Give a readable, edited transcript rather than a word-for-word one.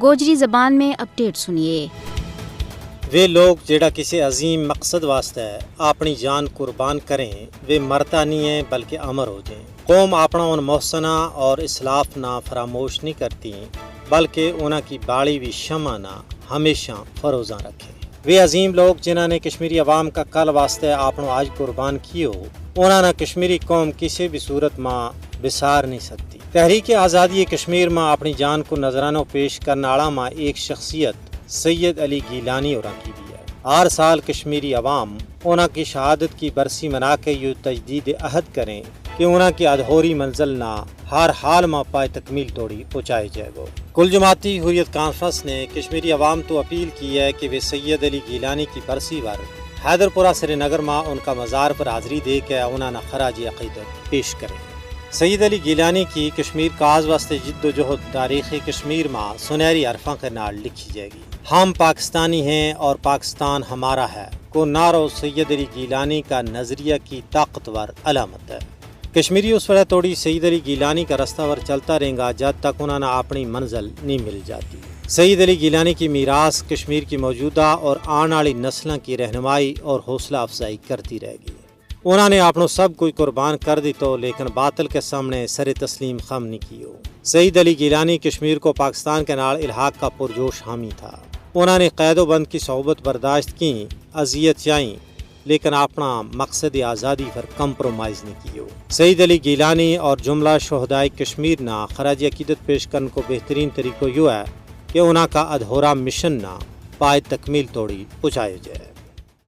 گوجری زبان میں اپڈیٹ سنیے۔ وہ لوگ جڑا کسی عظیم مقصد واسطے اپنی جان قربان کریں وہ مرتا نہیں ہیں بلکہ امر ہو جائیں۔ قوم اپنا ان محسنہ اور اسلاف نہ فراموش نہیں کرتی بلکہ انہاں کی باڑی بھی شمع نہ ہمیشہ فروزاں رکھے۔ وہ عظیم لوگ جنہوں نے کشمیری عوام کا کل واسطے اپنا آج قربان کیو انہوں نے کشمیری قوم کسی بھی صورت میں بسار نہیں سکتی۔ تحریک آزادی کشمیر میں اپنی جان کو نذرانہ پیش کرنے والا میں ایک شخصیت سید علی گیلانی اور کی بھی ہے۔ ہر سال کشمیری عوام انہاں کی شہادت کی برسی منا کے یہ تجدید عہد کریں کہ انہاں کی ادھوری منزل نہ ہر حال میں پائے تکمیل توڑی پہنچائے جائے گا۔ کل جماعتی حریت کانفرنس نے کشمیری عوام تو اپیل کی ہے کہ وہ سید علی گیلانی کی برسی پر حیدر پورہ سری نگر میں ان کا مزار پر حاضری دے کے انہوں نے خراج عقیدت پیش کریں۔ سید علی گیلانی کی کشمیر کاز واسطے جد و جہد تاریخی کشمیر میں سنہری حرفاں کے نال لکھی جائے گی۔ ہم پاکستانی ہیں اور پاکستان ہمارا ہے کو نعرہ سید علی گیلانی کا نظریہ کی طاقتور علامت ہے۔ کشمیری اس وقت توڑی سید علی گیلانی کا رستہ ور چلتا رہے گا جب تک انہوں نے اپنی منزل نہیں مل جاتی۔ سید علی گیلانی کی میراث کشمیر کی موجودہ اور آنے والی نسلوں کی رہنمائی اور حوصلہ افزائی کرتی رہے گی۔ انہوں نے اپنوں سب کوئی قربان کر دی تو لیکن باطل کے سامنے سر تسلیم خم نہیں کیو۔ سید علی گیلانی کشمیر کو پاکستان کے نال الحاق کا پرجوش حامی تھا۔ انہوں نے قید و بند کی صحبت برداشت کی، اذیت چاہیں لیکن اپنا مقصد آزادی پر کمپرومائز نہیں کیو۔ سید علی گیلانی اور جملہ شہدائے کشمیر نہ خراج عقیدت پیش کرنے کو بہترین طریقہ یہ ہے کہ انہاں کا ادھورا مشن نہ پائے تکمیل توڑی پہنچائے جائے۔